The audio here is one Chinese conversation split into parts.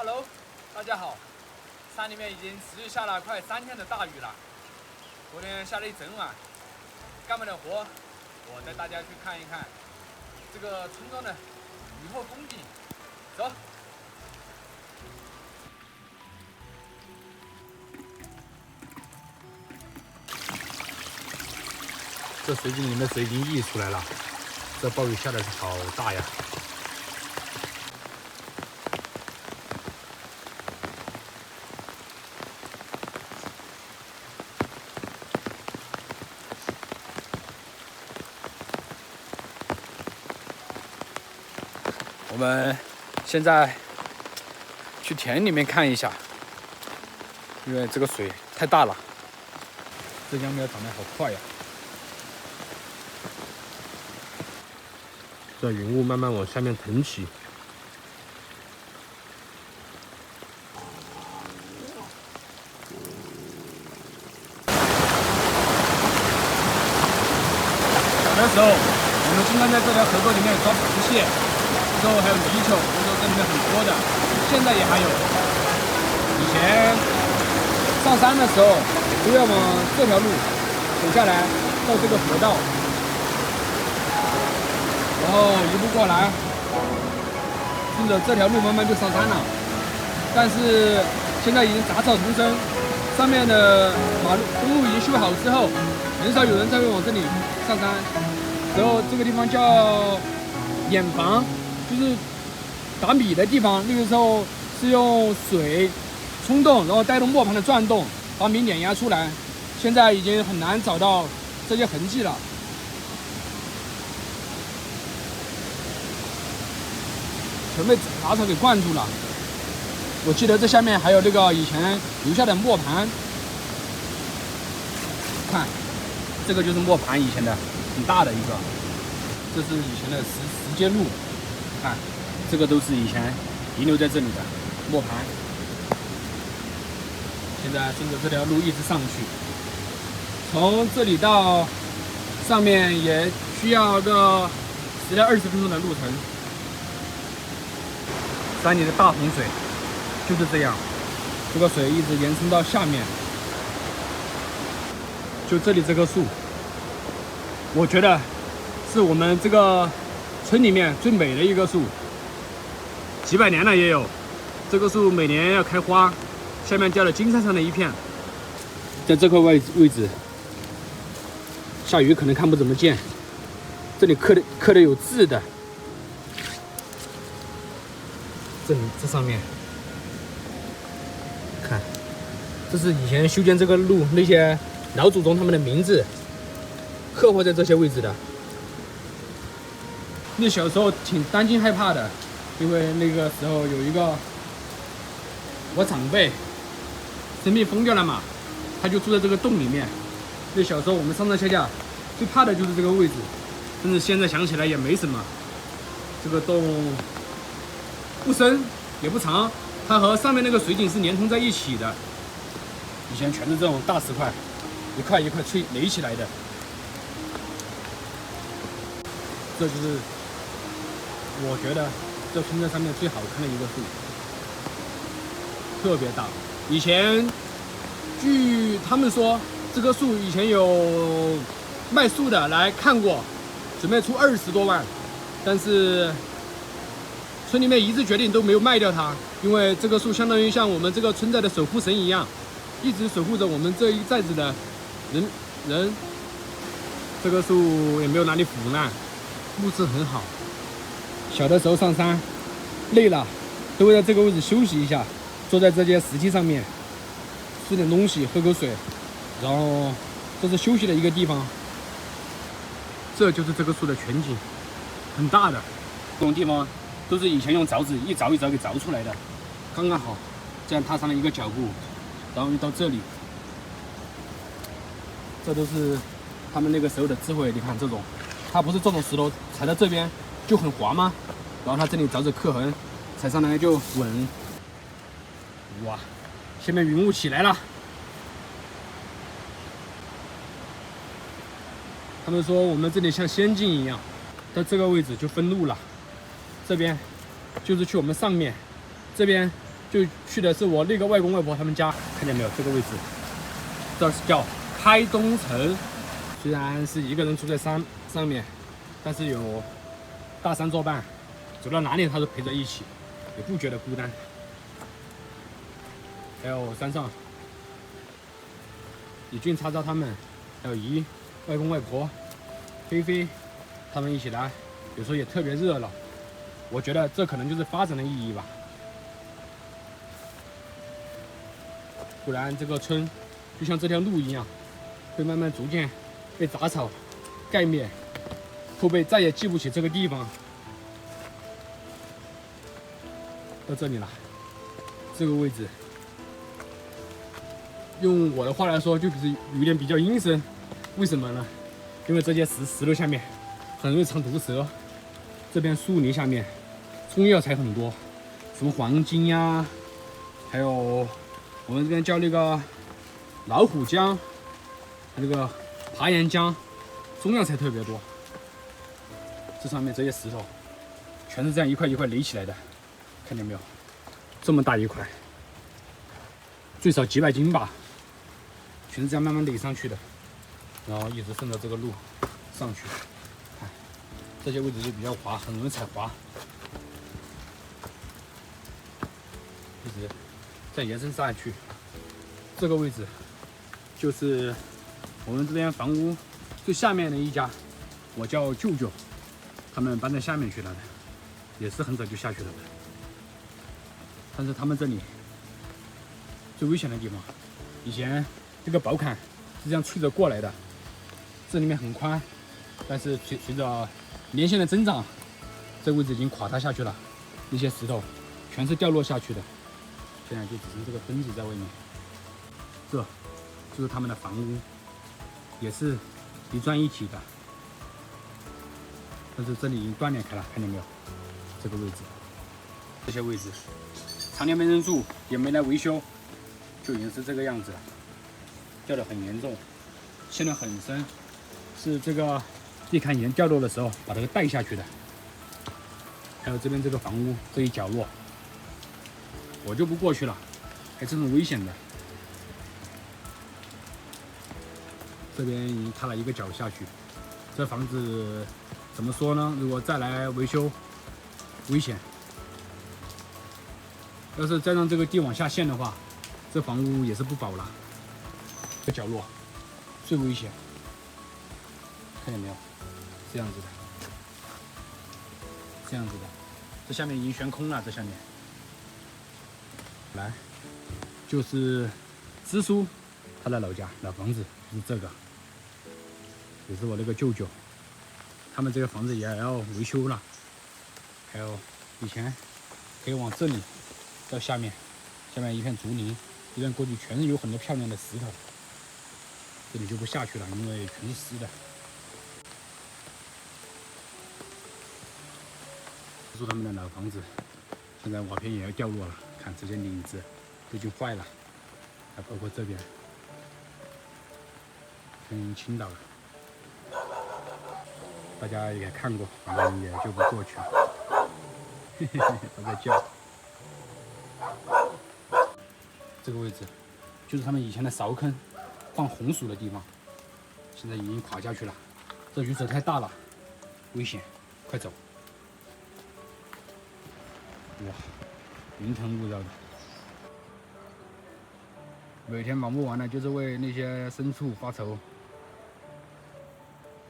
Hello， 大家好。山里面已经持續下了快3天的大雨了，昨天下了一整晚，幹不了活。我帶大家去看一看這個村莊的雨後風景。走。这水井里面的水已经溢出来了，这暴雨下的是好大呀！我们现在去田裡面看一下，因為這個水太大了，這秧苗長得好快呀！這雲霧慢慢往下面騰起，小的時候，我們經常在這條河溝裡面抓螃蟹，之後還有泥鳅，那時候這裡面很多的，現在也還有。以前上山的時候，都要往這條路走下來，到這個河道。然後一步過來，順着這條路慢慢就上山了。但是現在已經雜草叢生，上面的公路已經修好之後，很少有人再会往這裡上山。然後這個地方叫掩房，就是打米的地方。那個時候是用水衝動，然後帶動磨盤的轉動，把米碾壓出來。現在已經很難找到這些痕跡了。全被雜草給灌住了。我記得這下面還有那個以前留下的磨盤，看，這個就是磨盤，以前的很大的一個，這是以前的石階路，看，這個都是以前遺留在這裡的磨盤。現在順着這條路一直上去，從這裡到上面也需要個10到20分鐘的路程。山裡的大洪水就是這樣，這個水一直延伸到下面。就這裡這棵樹，我覺得是我們這個村裡面最美的一棵樹，幾百年了也有。這棵樹每年要開花，下面掉了金閃閃的一片。在這個位置，下雨可能看不怎麼見，這裡刻的有字的。這上面看，這是以前修建這個路那些老祖宗他們的名字刻畫在這些位置的。那小時候挺擔驚害怕的，因為那個時候有一個我長輩生病瘋掉了嘛，他就住在這個洞裡面。那小時候我們上上下下最怕的就是這個位置，但是現在想起來也沒什麼。這個洞不深也不長，它和上面那個水井是連通在一起的。以前全是這種大石塊，一塊一塊垒起來的。這就是我覺得這村鎮上面最好看的一個樹，特別大。以前據他們說，這棵樹以前有賣樹的來看過，準備出20多萬，但是村裡面一致決定都沒有賣掉它，因為這棵樹相當於像我們這個村寨的守護神一樣，一直守護着我們這一寨子的人。這棵樹也沒有哪裡腐爛，木質很好。小的時候上山累了，都會在這個位置休息一下，坐在這些石梯上面吃點東西，喝口水，然後這是休息的一個地方。這就是這棵樹的全景，很大的這種地方。都是以前用凿子一凿一凿給鑿出來的，剛剛好，這樣踏上了一個腳步，然後又到這裡，這都是他們那個時候的智慧。你看這種，它不是這種石頭踩到這邊就很滑嗎？然後它這裡鑿着刻痕，踩上來就穩。哇，下面雲霧起來了。他們說我們這裡像仙境一樣，到這個位置就分路了。這邊就是去我們上面，這邊就去的是我那個外公外婆他們家，看見沒有？這個位置，這是叫開東城。雖然是一個人住在山上面，但是有大山作伴，走到哪裡他都陪着一起，也不覺得孤單。還有山上，李俊、叉叉他們，還有姨、外公外婆、菲菲，他們一起來，有时候也特別熱鬧。我覺得這可能就是發展的意義吧。不然這個村就像這條路一樣，會慢慢逐漸被雜草蓋滅，後輩再也記不起這個地方。到這裡了，這個位置，用我的話來說，就是有點比較陰森。為什麼呢？因為這些石頭下面很容易藏毒蛇。這邊樹林下面中藥材很多，什麼黃金呀，還有我們這邊叫那個老虎姜，那個爬岩姜，中药材特別多。這上面這些石頭全是這樣一塊一塊垒起來的，看见沒有？這麼大一塊，最少幾百斤吧，全是這樣慢慢垒上去的，然後一直順着這個路上去。看這些位置就比較滑，很容易踩滑，一直再延伸上去。这個位置就是我們這邊房屋最下面的一家，我叫舅舅，他們搬在下面去了的，也是很早就下去了的。但是他們這裡最危險的地方，以前這個宝坎是這樣吹着過來的，這裡面很寬，但是隨着年限的增長，這個位置已經垮塌下去了，那些石头全是掉落下去的，现在就只剩這個墩子在外面。這就是他們的房屋，也是一磚一體的，但是這裡已經斷裂開了，看見沒有？這個位置，這些位置常年沒人住，也沒來維修，就已經是這個樣子了，掉得很嚴重，陷得很深，是這個地坎以前掉落的時候把这個帶下去的。還有這邊這個房屋這一角落，我就不過去了，還是很危險的。這邊已經塌了一個角下去，這房子怎麼說呢？如果再來維修，危險。要是再讓這個地往下陷的話，這房屋也是不保了。這角落最危險，看見沒有？這樣子的，這樣子的，這下面已經懸空了。這下面，來，就是支書他的老家老房子，就是這個，也是我那個舅舅，他們這個房子也要維修了。還有以前可以往這裡到下面，下面一片竹林，一段过去全是有很多漂亮的石头，這裡就不下去了，因為全是濕的。這是他們的老房子，現在瓦片也要掉落了，看這些領子都已經壞了，還包括這邊，倾倒了。大家也看过，反正也就不过去了。嘿嘿嘿，他在叫。这个位置就是他們以前的勺坑，放紅薯的地方，現在已經垮下去了。這雨水太大了，危險，快走！哇，雲騰霧繞的，每天忙不完的，就是為那些牲畜發愁。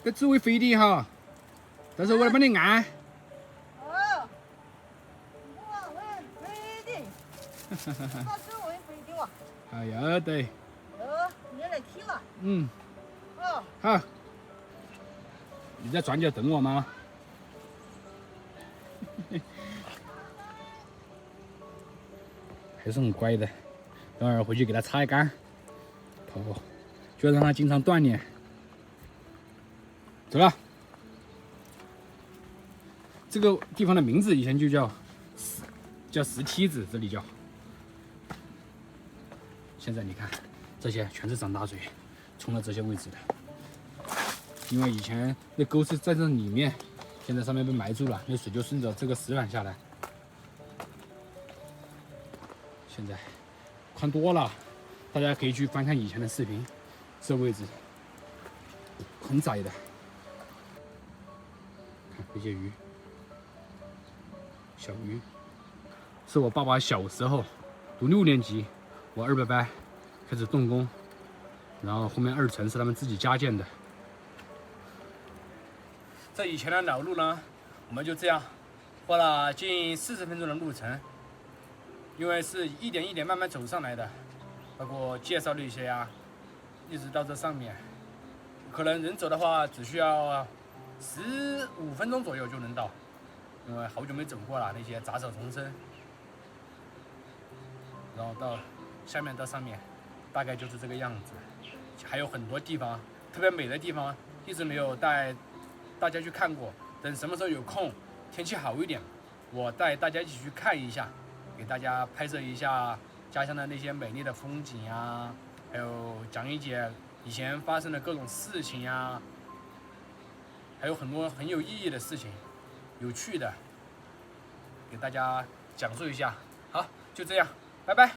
這只會飛的哈，但是我來幫你按。哦，我會飛的，那只會飛的哇。哎呀，對。你來踢了。嗯。哦。好。你在轉角等我嗎？還是很乖的，等會兒回去給它擦乾。頭，就讓它經常鍛鍊。走了。這個地方的名字以前就叫石梯子，這裡叫。現在你看，這些全是長大水沖到這些位置的。因為以前那溝是在這裡面，現在上面被埋住了，那水就順着這個石板下來。现在寬多了，大家可以去翻看以前的視頻。這位置很窄的，看這些魚，小魚，是我爸爸小時候讀6年級，我二伯伯開始動工，然後後面2層是他們自己加建的。這以前的老路呢，我們就這樣花了近40分鐘的路程，因為是一點一點慢慢走上來的，包括介紹了一些呀，一直到這上面，可能人走的話只需要15分鐘左右就能到，因為好久沒走過了，那些雜草叢生，然後到下面到上面，大概就是這個樣子，還有很多地方特別美的地方，一直沒有帶大家去看過，等什麼時候有空，天氣好一點，我帶大家一起去看一下，給大家拍攝一下家鄉的那些美麗的風景呀，還有講一解以前發生的各種事情呀，還有很多很有意義的事情，有趣的，給大家講述一下。好，就這樣，拜拜。